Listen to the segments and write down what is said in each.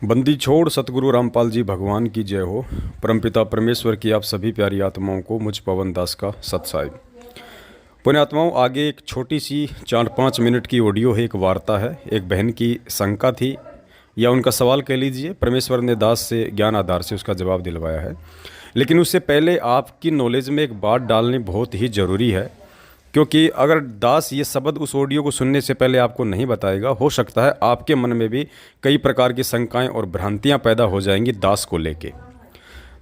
बंदी छोड़ सतगुरु रामपाल जी भगवान की जय हो। परमपिता परमेश्वर की आप सभी प्यारी आत्माओं को मुझ पवन दास का सत्साई। पुण्यात्माओं, आगे एक छोटी सी 4-5 मिनट की ऑडियो है, एक वार्ता है। एक बहन की शंका थी या उनका सवाल कह लीजिए, परमेश्वर ने दास से ज्ञान आधार से उसका जवाब दिलवाया है। लेकिन उससे पहले आपकी नॉलेज में एक बात डालनी बहुत ही ज़रूरी है, क्योंकि अगर दास ये शब्द उस ऑडियो को सुनने से पहले आपको नहीं बताएगा, हो सकता है आपके मन में भी कई प्रकार की शंकाएं और भ्रांतियां पैदा हो जाएंगी दास को लेके।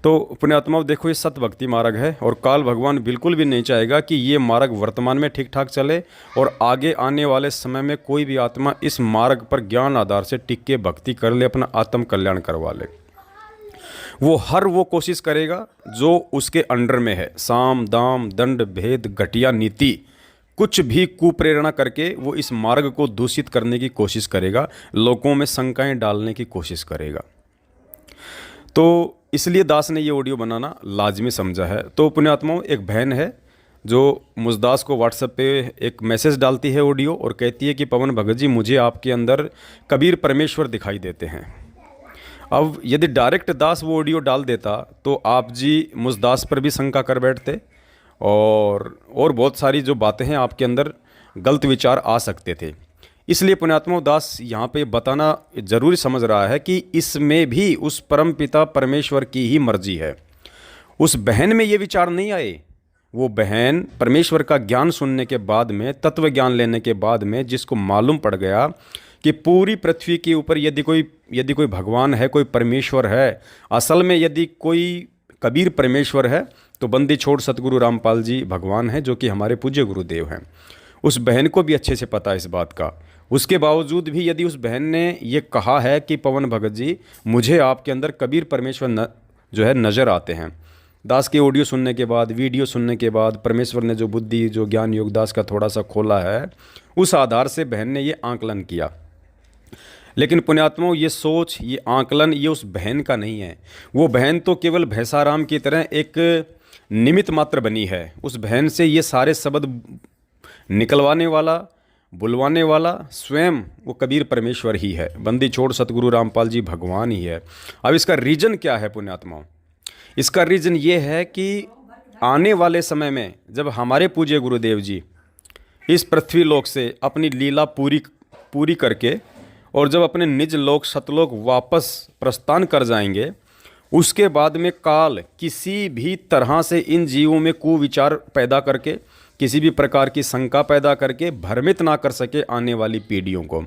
तो पुण्यात्माओं, देखो, ये सत भक्ति मार्ग है और काल भगवान बिल्कुल भी नहीं चाहेगा कि ये मार्ग वर्तमान में ठीक ठाक चले और आगे आने वाले समय में कोई भी आत्मा इस मार्ग पर ज्ञान आधार से टिक के भक्ति कर ले, अपना आत्म कल्याण करवा ले। वो कोशिश करेगा जो उसके अंडर में है। साम दाम दंड भेद घटिया नीति, कुछ भी कुप्रेरणा करके वो इस मार्ग को दूषित करने की कोशिश करेगा, लोगों में शंकाएं डालने की कोशिश करेगा। तो इसलिए दास ने ये ऑडियो बनाना लाजमी समझा है। तो पुण्यात्माओं, एक बहन है जो मुझदास को व्हाट्सएप पे एक मैसेज डालती है ऑडियो, और कहती है कि पवन भगत जी, मुझे आपके अंदर कबीर परमेश्वर दिखाई देते हैं। अब यदि डायरेक्ट दास वो ऑडियो डाल देता तो आप जी मुझ दास पर भी शंका कर बैठते और बहुत सारी जो बातें हैं आपके अंदर गलत विचार आ सकते थे। इसलिए पुण्यात्मा दास यहाँ पे बताना जरूरी समझ रहा है कि इसमें भी उस परम पिता परमेश्वर की ही मर्जी है। उस बहन में ये विचार नहीं आए। वो बहन परमेश्वर का ज्ञान सुनने के बाद में, तत्व ज्ञान लेने के बाद में, जिसको मालूम पड़ गया कि पूरी पृथ्वी के ऊपर यदि कोई भगवान है, कोई परमेश्वर है, असल में यदि कोई कबीर परमेश्वर है तो बंदी छोड़ सतगुरु रामपाल जी भगवान है, जो कि हमारे पूज्य गुरुदेव हैं। उस बहन को भी अच्छे से पता है इस बात का। उसके बावजूद भी यदि उस बहन ने ये कहा है कि पवन भगत जी, मुझे आपके अंदर कबीर परमेश्वर जो है नज़र आते हैं। दास के ऑडियो सुनने के बाद, वीडियो सुनने के बाद, परमेश्वर ने जो बुद्धि, जो ज्ञान योग दास का थोड़ा सा खोला है, उस आधार से बहन ने ये आंकलन किया। लेकिन पुण्यात्माओं, ये सोच, ये आंकलन, ये उस बहन का नहीं है। वो बहन तो केवल भैंसाराम की तरह एक निमित्त मात्र बनी है। उस बहन से ये सारे शब्द निकलवाने वाला, बुलवाने वाला स्वयं वो कबीर परमेश्वर ही है। बंदी छोड़ सतगुरु रामपाल जी भगवान ही है। अब इसका रीजन क्या है पुण्यात्माओं? इसका रीजन ये है कि आने वाले समय में जब हमारे पूज्य गुरुदेव जी इस पृथ्वी लोक से अपनी लीला पूरी करके और जब अपने निज लोक सतलोक वापस प्रस्थान कर जाएंगे, उसके बाद में काल किसी भी तरह से इन जीवों में कुविचार पैदा करके, किसी भी प्रकार की शंका पैदा करके भ्रमित ना कर सके आने वाली पीढ़ियों को।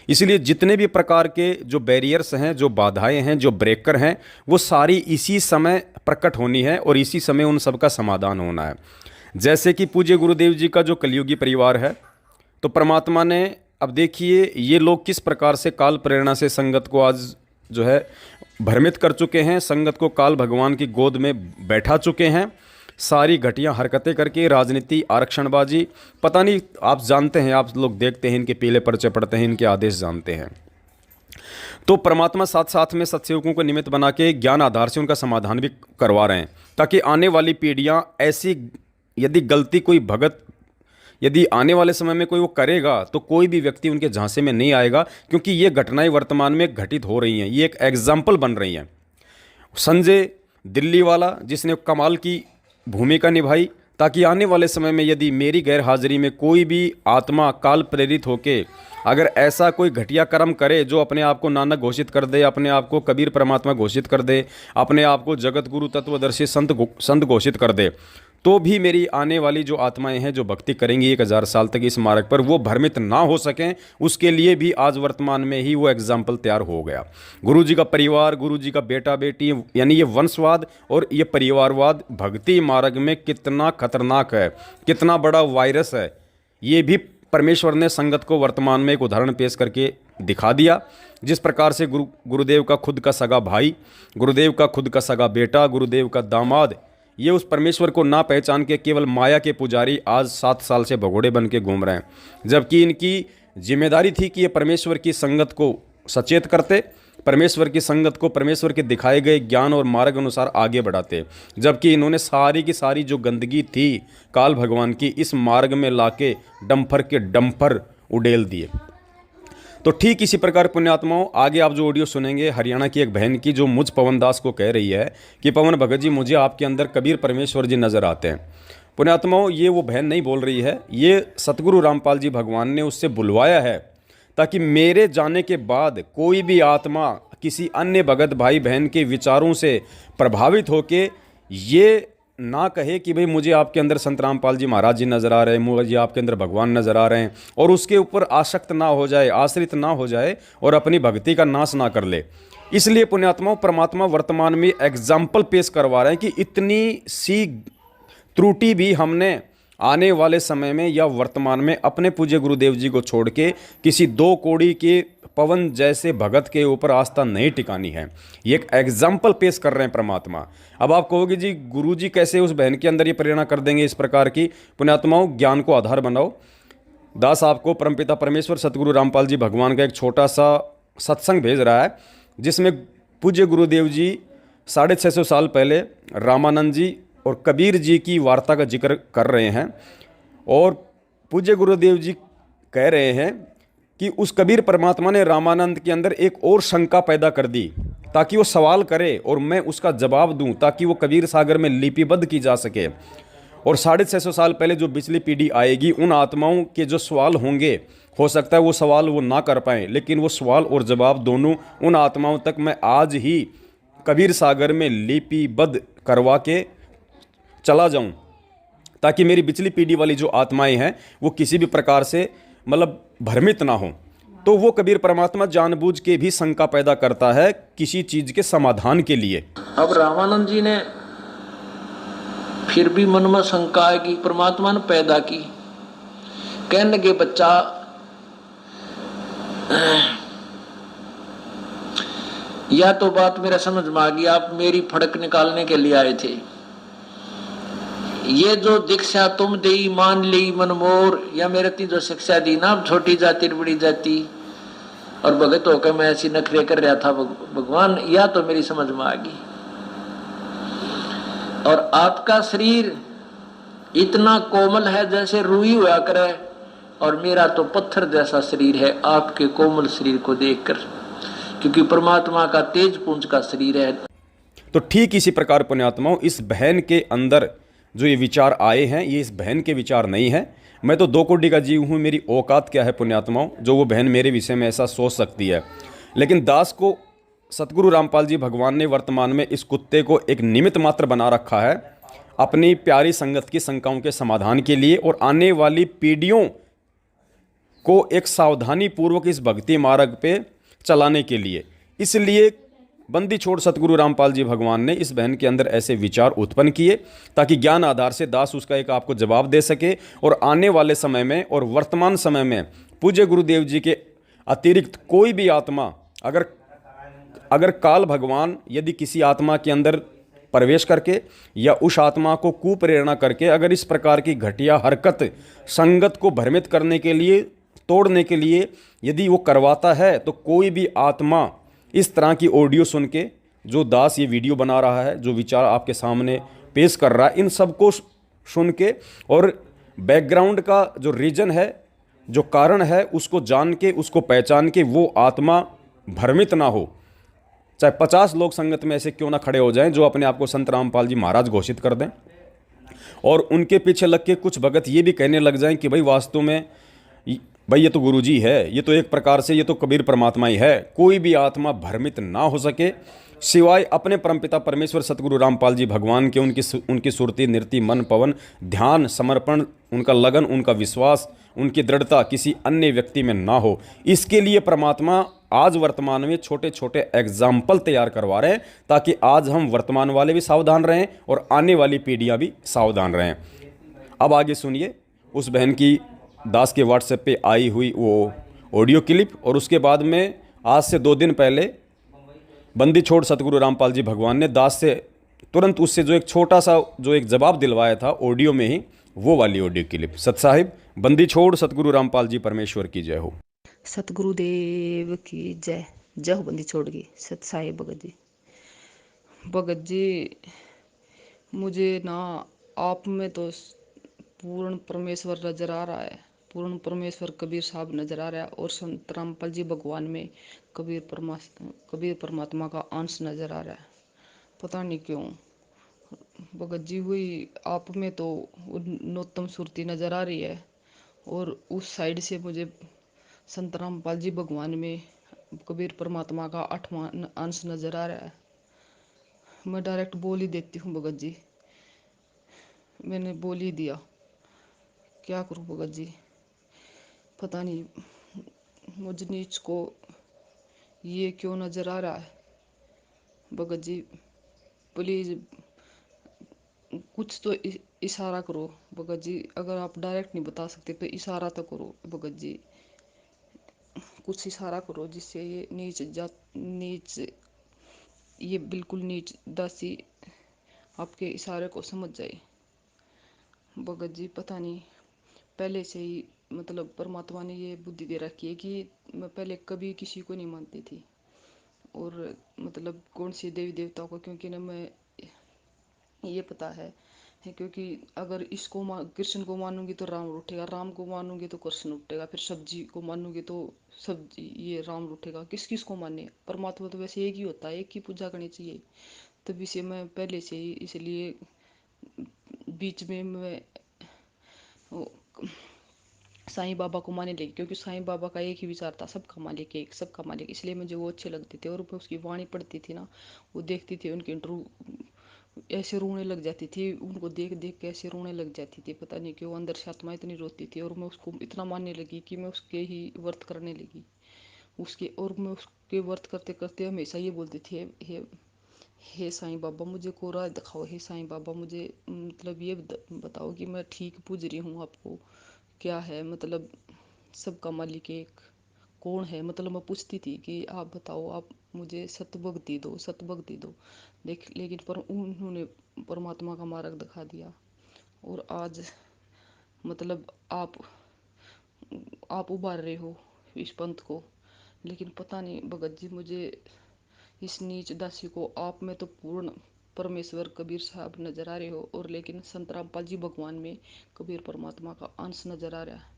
इसलिए जितने भी प्रकार के जो बैरियर्स हैं, जो बाधाएं हैं, जो ब्रेकर हैं, वो सारी इसी समय प्रकट होनी है और इसी समय उन सब का समाधान होना है। जैसे कि पूज्य गुरुदेव जी का जो कलयुगी परिवार है, तो परमात्मा ने, अब देखिए ये लोग किस प्रकार से काल प्रेरणा से संगत को आज जो है भ्रमित कर चुके हैं, संगत को काल भगवान की गोद में बैठा चुके हैं, सारी घटिया हरकतें करके, राजनीति, आरक्षणबाजी, पता नहीं, आप जानते हैं, आप लोग देखते हैं, इनके पीले पर्चे पड़ते हैं, इनके आदेश जानते हैं। तो परमात्मा साथ साथ में सत्सेवकों को निमित्त बना के ज्ञान आधार से उनका समाधान भी करवा रहे हैं, ताकि आने वाली पीढ़ियां ऐसी, यदि गलती कोई भगत यदि आने वाले समय में कोई वो करेगा तो कोई भी व्यक्ति उनके झांसे में नहीं आएगा, क्योंकि ये घटनाएं वर्तमान में घटित हो रही हैं, ये एक एग्जाम्पल बन रही हैं। संजय दिल्ली वाला जिसने कमाल की भूमिका निभाई, ताकि आने वाले समय में यदि मेरी गैर हाजिरी में कोई भी आत्मा काल प्रेरित होके अगर ऐसा कोई घटिया कर्म करे जो अपने आप को नानक घोषित कर दे, अपने आप को कबीर परमात्मा घोषित कर दे, अपने आप को जगत गुरु तत्वदर्शी संत घोषित कर दे, तो भी मेरी आने वाली जो आत्माएं हैं जो भक्ति करेंगी 1000 साल तक इस मार्ग पर, वो भ्रमित ना हो सकें, उसके लिए भी आज वर्तमान में ही वो एग्जाम्पल तैयार हो गया। गुरु जी का परिवार, गुरु जी का बेटा बेटी, यानी ये वंशवाद और ये परिवारवाद भक्ति मार्ग में कितना खतरनाक है, कितना बड़ा वायरस है, ये भी परमेश्वर ने संगत को वर्तमान में एक उदाहरण पेश करके दिखा दिया। जिस प्रकार से गुरुदेव का खुद का सगा भाई, गुरुदेव का खुद का सगा बेटा, गुरुदेव का दामाद, ये उस परमेश्वर को ना पहचान के केवल माया के पुजारी आज 7 साल से भगोड़े बन के घूम रहे हैं, जबकि इनकी जिम्मेदारी थी कि ये परमेश्वर की संगत को सचेत करते, परमेश्वर की संगत को परमेश्वर के दिखाए गए ज्ञान और मार्ग अनुसार आगे बढ़ाते, जबकि इन्होंने सारी की सारी जो गंदगी थी काल भगवान की इस मार्ग में लाके डंफर के डंफर उड़ेल दिए। तो ठीक इसी प्रकार पुण्यात्माओं, आगे आप जो ऑडियो सुनेंगे हरियाणा की एक बहन की, जो मुझ पवन दास को कह रही है कि पवन भगत जी, मुझे आपके अंदर कबीर परमेश्वर जी नज़र आते हैं। पुण्यात्माओं, ये वो बहन नहीं बोल रही है, ये सतगुरु रामपाल जी भगवान ने उससे बुलवाया है ताकि मेरे जाने के बाद कोई भी आत्मा किसी अन्य भगत भाई बहन के विचारों से प्रभावित होके ये ना कहे कि भाई मुझे आपके अंदर संत रामपाल जी महाराज जी नज़र आ रहे हैं, मुझे आपके अंदर भगवान नज़र आ रहे हैं, और उसके ऊपर आसक्त ना हो जाए, आश्रित ना हो जाए और अपनी भक्ति का नाश ना कर ले। इसलिए पुण्यात्माओं, परमात्मा वर्तमान में एग्जाम्पल पेश करवा रहे हैं कि इतनी सी त्रुटि भी हमने आने वाले समय में या वर्तमान में अपने पूज्य गुरुदेव जी को छोड़ के किसी दो कोड़ी के पवन जैसे भगत के ऊपर आस्था नहीं टिकानी है। ये एक एग्जाम्पल पेश कर रहे हैं परमात्मा। अब आप कहोगे जी गुरु जी कैसे उस बहन के अंदर ये प्रेरणा कर देंगे इस प्रकार की? पुण्यात्माओं, ज्ञान को आधार बनाओ। दास आपको परमपिता परमेश्वर सतगुरु रामपाल जी भगवान का एक छोटा सा सत्संग भेज रहा है, जिसमें पूज्य गुरुदेव जी 650 साल पहले रामानंद जी और कबीर जी की वार्ता का जिक्र कर रहे हैं। और पूज्य गुरुदेव जी कह रहे हैं कि उस कबीर परमात्मा ने रामानंद के अंदर एक और शंका पैदा कर दी ताकि वो सवाल करे और मैं उसका जवाब दूं, ताकि वो कबीर सागर में लिपिबद्ध की जा सके। और 650 साल पहले जो पिछली पीढ़ी आएगी, उन आत्माओं के जो सवाल होंगे, हो सकता है वो सवाल वो ना कर पाएँ, लेकिन वो सवाल और जवाब दोनों उन आत्माओं तक मैं आज ही कबीर सागर में लिपिबद्ध करवा के चला जाऊं, ताकि मेरी पिछली पीढ़ी वाली जो आत्माएं हैं वो किसी भी प्रकार से मतलब भ्रमित ना हो। तो वो कबीर परमात्मा जानबूझ के भी शंका पैदा करता है किसी चीज के समाधान के लिए। अब रामानंद जी ने फिर भी मन में शंका है कि परमात्मा ने पैदा की, कहने लगे बच्चा या तो बात मेरा समझ में आ गई, आप मेरी फड़क निकालने के लिए आए थे। ये जो दीक्षा तुम दी मान ली मनमोर, या मेरे ती जो शिक्षा दी ना, छोटी जाति बड़ी जाति और भगत होकर मैं ऐसी नखरे कर रहा था भगवान, या तो मेरी समझ में आ गई। और आपका शरीर इतना कोमल है जैसे रुई हुआ करे, और मेरा तो पत्थर जैसा शरीर है आपके कोमल शरीर को देखकर, क्योंकि परमात्मा का तेज पुंज का शरीर है। तो ठीक इसी प्रकार पुण्यात्माओं, इस बहन के अंदर जो ये विचार आए हैं, ये इस बहन के विचार नहीं है। मैं तो दो कोटि का जीव हूँ, मेरी औकात क्या है पुण्यात्माओं, जो वो बहन मेरे विषय में ऐसा सोच सकती है। लेकिन दास को सतगुरु रामपाल जी भगवान ने वर्तमान में इस कुत्ते को एक निमित्त मात्र बना रखा है अपनी प्यारी संगत की शंकाओं के समाधान के लिए, और आने वाली पीढ़ियों को एक सावधानी पूर्वक इस भक्ति मार्ग पे चलाने के लिए। इसलिए बंदी छोड़ सतगुरु रामपाल जी भगवान ने इस बहन के अंदर ऐसे विचार उत्पन्न किए ताकि ज्ञान आधार से दास उसका एक आपको जवाब दे सके, और आने वाले समय में और वर्तमान समय में पूज्य गुरुदेव जी के अतिरिक्त कोई भी आत्मा अगर काल भगवान यदि किसी आत्मा के अंदर प्रवेश करके या उस आत्मा को कुप्रेरणा करके अगर इस प्रकार की घटिया हरकत संगत को भ्रमित करने के लिए, तोड़ने के लिए यदि वो करवाता है, तो कोई भी आत्मा इस तरह की ऑडियो सुन के, जो दास ये वीडियो बना रहा है, जो विचार आपके सामने पेश कर रहा है, इन सबको सुन के और बैकग्राउंड का जो रीजन है, जो कारण है, उसको जान के, उसको पहचान के वो आत्मा भ्रमित ना हो। चाहे 50 लोग संगत में ऐसे क्यों ना खड़े हो जाएं जो अपने आप को संत रामपाल जी महाराज घोषित कर दें, और उनके पीछे लग के कुछ भगत ये भी कहने लग जाएं कि भाई वास्तव में भाई ये तो गुरु जी है, ये तो एक प्रकार से ये तो कबीर परमात्मा ही है। कोई भी आत्मा भ्रमित ना हो सके सिवाय अपने परमपिता परमेश्वर सतगुरु रामपाल जी भगवान के। उनकी सुरती, नृत्य, मन, पवन, ध्यान, समर्पण, उनका लगन, उनका विश्वास, उनकी दृढ़ता किसी अन्य व्यक्ति में ना हो। इसके लिए परमात्मा आज वर्तमान में छोटे छोटे एग्जाम्पल तैयार करवा रहे हैं ताकि आज हम वर्तमान वाले भी सावधान रहें और आने वाली पीढ़ियाँ भी सावधान रहें। अब आगे सुनिए उस बहन की दास के व्हाट्सएप पे आई हुई वो ऑडियो क्लिप, और उसके बाद में आज से 2 दिन पहले बंदी छोड़ सतगुरु रामपाल जी भगवान ने दास से तुरंत उससे जो एक छोटा सा जो एक जवाब दिलवाया था ऑडियो में ही, वो वाली ऑडियो क्लिप। सत साहिब, बंदी छोड़ सतगुरु रामपाल जी परमेश्वर की जय हो। सतगुरुदेव की जय। जय हो बंदी छोड़ की। सत साहिब भगत जी, मुझे ना आप में तो पूर्ण परमेश्वर नजर आ रहा है, पूर्ण परमेश्वर कबीर साहब नजर आ रहा है और संत रामपाल जी भगवान में कबीर परमात्मा का अंश नजर आ रहा है। पता नहीं क्यों भगत जी हुई आप में तो नोत्तम सुरती नजर आ रही है और उस साइड से मुझे संत रामपाल जी भगवान में कबीर परमात्मा का 8वां अंश नजर आ रहा है। मैं डायरेक्ट बोल ही देती हूँ भगत जी, मैंने बोल ही दिया, क्या करूँ भगत जी। पता नहीं मुझ नीच को ये क्यों नजर आ रहा है। भगत जी प्लीज कुछ तो इशारा करो भगत जी, अगर आप डायरेक्ट नहीं बता सकते तो इशारा तो करो भगत जी, कुछ इशारा करो जिससे ये नीच ये बिल्कुल नीच दासी आपके इशारे को समझ जाए। भगत जी पता नहीं पहले से ही मतलब परमात्मा ने ये बुद्धि दे रखी है कि मैं पहले कभी किसी को नहीं मानती थी और मतलब कौन सी देवी देवता को, क्योंकि ना मैं ये पता है क्योंकि अगर इसको कृष्ण को मानूंगी तो राम उठेगा, राम को मानूंगी तो कृष्ण उठेगा, फिर सब्जी को मानूंगी तो सब्जी ये राम उठेगा। किस किस को माने, परमात्मा तो वैसे एक ही होता है, एक ही पूजा करनी चाहिए। तभी से मैं पहले से ही इसलिए बीच में मैं साईं बाबा को मानने लगी क्योंकि साईं बाबा का एक ही विचार था, सबका मालिक एक, सबका मालिक, इसलिए मुझे वो अच्छे लगते थे। और मैं उसकी वाणी पढ़ती थी ना, वो देखती थी उनके इंटरव्यू, ऐसे रोने लग जाती थी, उनको देख देख के ऐसे रोने लग जाती थी, पता नहीं क्यों अंदर से आत्मा इतनी रोती थी। और मैं उसको इतना मानने लगी कि मैं उसके ही व्रत करने लगी उसके, और मैं उसके व्रत करते करते हमेशा ये बोलती थी, हे साईं बाबा मुझे कोरा दिखाओ, हे साईं बाबा मुझे मतलब ये बताओ कि मैं ठीक पूज रही हूँ आपको, क्या है मतलब सबका मालिक एक कौन है। मतलब मैं पूछती थी कि आप बताओ, आप मुझे सतभक्ति दो, सतभक्ति दो। लेकिन पर उन्होंने परमात्मा का मार्ग दिखा दिया और आज मतलब आप उबार रहे हो इस पंथ को। लेकिन पता नहीं भगत जी मुझे इस नीच दासी को आप में तो पूर्ण परमेश्वर कबीर साहब नजर आ रहे हो और लेकिन संत रामपाल जी भगवान में कबीर परमात्मा का अंश नजर आ रहा है।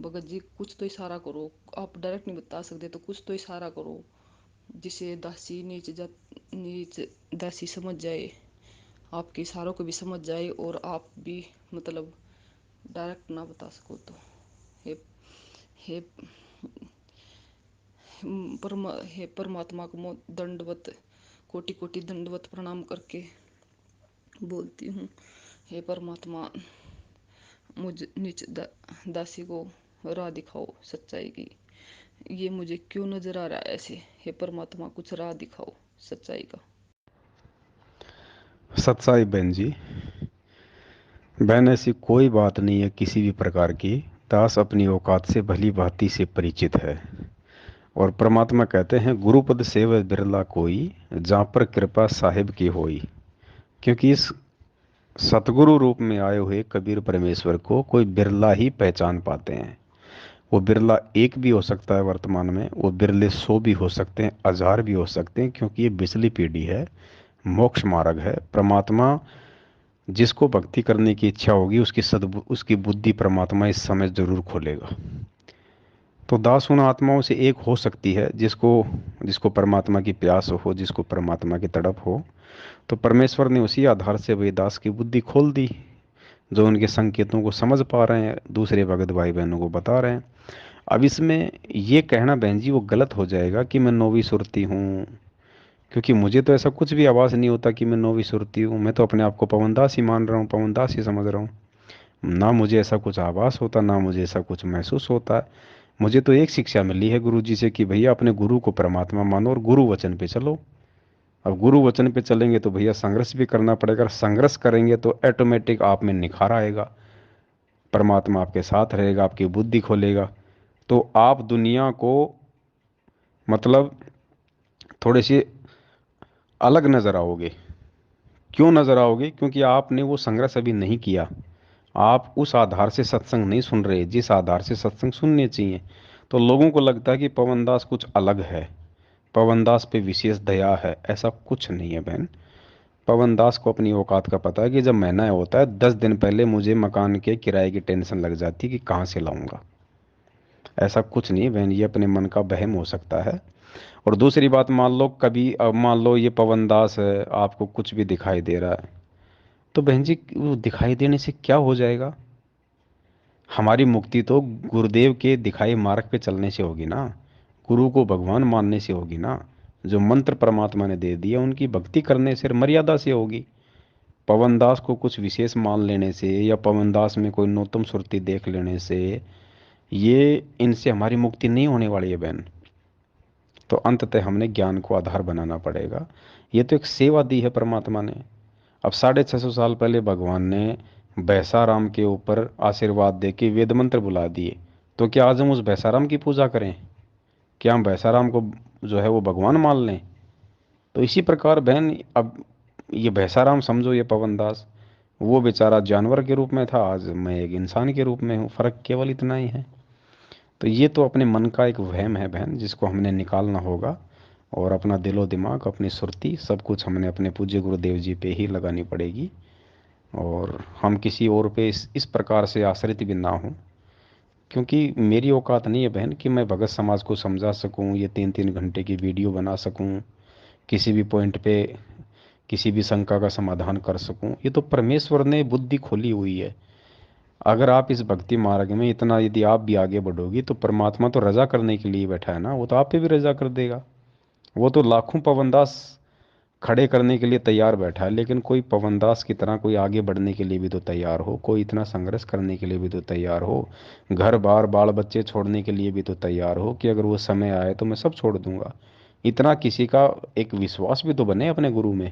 भगत जी कुछ तो इशारा करो, आप डायरेक्ट नहीं बता सकते तो कुछ तो इशारा करो जिसे नीच दासी समझ जाए, आपके इशारों को भी समझ जाए और आप भी मतलब डायरेक्ट ना बता सको तो हे हे हे परमात्मा को मैं दंडवत कोटि कोटि दंडवत प्रणाम करके बोलती हूँ, हे परमात्मा मुझ दासी को राह दिखाओ सच्चाई की। ये मुझे क्यों नजर आ रहा है ऐसे, हे परमात्मा कुछ राह दिखाओ सच्चाई का। सत्साई बहन जी, बहन ऐसी कोई बात नहीं है किसी भी प्रकार की। दास अपनी औकात से भली भांति से परिचित है और परमात्मा कहते हैं गुरुपद सेव बिरला कोई, जहाँ पर कृपा साहिब की होई। क्योंकि इस सतगुरु रूप में आए हुए कबीर परमेश्वर को कोई बिरला ही पहचान पाते हैं। वो बिरला एक भी हो सकता है वर्तमान में, वो बिरले 100 भी हो सकते हैं, 1000 भी हो सकते हैं, क्योंकि ये बिचली पीढ़ी है, मोक्ष मार्ग है। परमात्मा जिसको भक्ति करने की इच्छा होगी उसकी बुद्धि परमात्मा इस समय जरूर खोलेगा। तो दास उन आत्माओं से एक हो सकती है जिसको जिसको परमात्मा की प्यास हो, जिसको परमात्मा की तड़प हो। तो परमेश्वर ने उसी आधार से वे दास की बुद्धि खोल दी, जो उनके संकेतों को समझ पा रहे हैं, दूसरे भगत भाई बहनों को बता रहे हैं। अब इसमें ये कहना बहन जी वो गलत हो जाएगा कि मैं नौवीं सुरती हूँ, क्योंकि मुझे तो ऐसा कुछ भी आवाज़ नहीं होता कि मैं नौवीं सुरती हूँ। मैं तो अपने आप को पवनदास ही मान रहा हूँ, पवनदास ही समझ रहा हूँ। ना मुझे ऐसा कुछ आभास होता, ना मुझे ऐसा कुछ महसूस होता है। मुझे तो एक शिक्षा मिली है गुरु जी से कि भैया अपने गुरु को परमात्मा मानो और गुरु वचन पे चलो। अब गुरु वचन पे चलेंगे तो भैया संघर्ष भी करना पड़ेगा, संघर्ष करेंगे तो ऑटोमेटिक आप में निखार आएगा, परमात्मा आपके साथ रहेगा, आपकी बुद्धि खोलेगा। तो आप दुनिया को मतलब थोड़े से अलग नजर आओगे। क्यों नजर आओगे? क्योंकि आपने वो संघर्ष अभी नहीं किया। आप उस आधार से सत्संग नहीं सुन रहे जिस आधार से सत्संग सुनने चाहिए। तो लोगों को लगता है कि पवनदास कुछ अलग है, पवनदास पे विशेष दया है। ऐसा कुछ नहीं है बहन। पवन दास को अपनी औकात का पता है कि जब महीना होता है 10 दिन पहले मुझे मकान के किराए की टेंशन लग जाती है कि कहाँ से लाऊंगा। ऐसा कुछ नहीं बहन, ये अपने मन का वहम हो सकता है। और दूसरी बात, मान लो कभी, अब मान लो ये पवन दास है, आपको कुछ भी दिखाई दे रहा है, तो बहन जी वो दिखाई देने से क्या हो जाएगा? हमारी मुक्ति तो गुरुदेव के दिखाए मार्ग पे चलने से होगी ना, गुरु को भगवान मानने से होगी ना, जो मंत्र परमात्मा ने दे दिया उनकी भक्ति करने से, मर्यादा से होगी। पवन दास को कुछ विशेष मान लेने से या पवन दास में कोई नूतन सुरती देख लेने से, ये इनसे हमारी मुक्ति नहीं होने वाली है बहन। तो अंततः हमने ज्ञान को आधार बनाना पड़ेगा। ये तो एक सेवा दी है परमात्मा ने। अब 650 साल पहले भगवान ने भैंसाराम के ऊपर आशीर्वाद दे के वेद मंत्र बुला दिए, तो क्या आज हम उस भैंसाराम की पूजा करें? क्या हम भैंसाराम को जो है वो भगवान मान लें? तो इसी प्रकार बहन, अब ये भैंसाराम समझो, ये पवन दास, वो बेचारा जानवर के रूप में था, आज मैं एक इंसान के रूप में हूँ, फर्क केवल इतना ही है। तो ये तो अपने मन का एक वहम है बहन, जिसको हमने निकालना होगा, और अपना दिलो दिमाग, अपनी सुरती, सब कुछ हमने अपने पूज्य गुरुदेव जी पे ही लगानी पड़ेगी। और हम किसी और पे इस प्रकार से आश्रित भी ना हों, क्योंकि मेरी औकात नहीं है बहन कि मैं भगत समाज को समझा सकूं, ये 3-3 घंटे की वीडियो बना सकूं, किसी भी पॉइंट पे किसी भी शंका का समाधान कर सकूं। ये तो परमेश्वर ने बुद्धि खोली हुई है। अगर आप इस भक्ति मार्ग में इतना यदि आप भी आगे बढ़ोगी, तो परमात्मा तो रजा करने के लिए बैठा है ना, वो तो आप पे भी रजा कर देगा। वो तो लाखों पवनदास खड़े करने के लिए तैयार बैठा है, लेकिन कोई पवनदास की तरह कोई आगे बढ़ने के लिए भी तो तैयार हो, कोई इतना संघर्ष करने के लिए भी तो तैयार हो, घर बार बाल बच्चे छोड़ने के लिए भी तो तैयार हो कि अगर वो समय आए तो मैं सब छोड़ दूंगा। इतना किसी का एक विश्वास भी तो बने अपने गुरु में।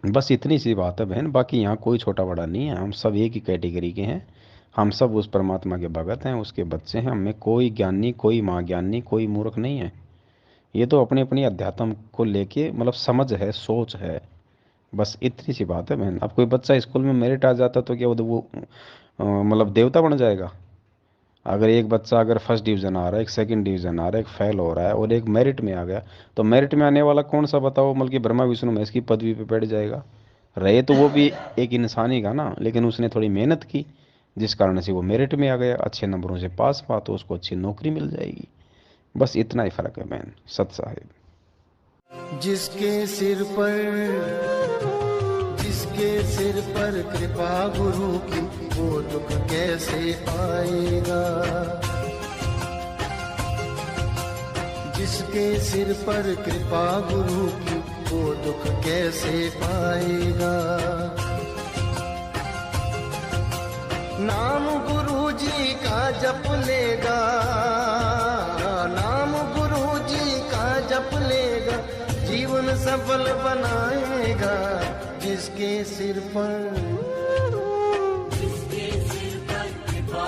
बस इतनी सी बात है बहन, बाकी यहाँ कोई छोटा बड़ा नहीं है, हम सब एक ही कैटेगरी के हैं। हम सब उस परमात्मा के भगत हैं, उसके बच्चे हैं। हमें कोई ज्ञानी, कोई महाज्ञानी, कोई मूर्ख नहीं है। ये तो अपनी अपनी अध्यात्म को लेके मतलब समझ है, सोच है, बस इतनी सी बात है बहन। अब कोई बच्चा स्कूल में मेरिट आ जाता तो क्या वो मतलब देवता बन जाएगा? अगर एक बच्चा अगर फर्स्ट डिवीज़न आ रहा है, एक सेकंड डिवीज़न आ रहा है, एक फेल हो रहा है और एक मेरिट में आ गया, तो मेरिट में आने वाला कौन सा बताओ, बल्कि ब्रह्मा विष्णु महेश की पदवी पे बैठ जाएगा? रहे तो वो भी एक इंसान ही का ना, लेकिन उसने थोड़ी मेहनत की, जिस कारण से वो मेरिट में आ गया, अच्छे नंबरों से पास हुआ, तो उसको अच्छी नौकरी मिल जाएगी। बस इतना ही फर्क है बहन, सत साहिब। जिसके सिर पर कृपा गुरु की, वो दुख कैसे पाएगा? जिसके सिर पर कृपा गुरु की, वो दुख कैसे पाएगा? नाम गुरु जी का जप लेगा, नाम गुरु जी का जप लेगा, जीवन सफल बनाएगा। जिसके सिर पर कृपा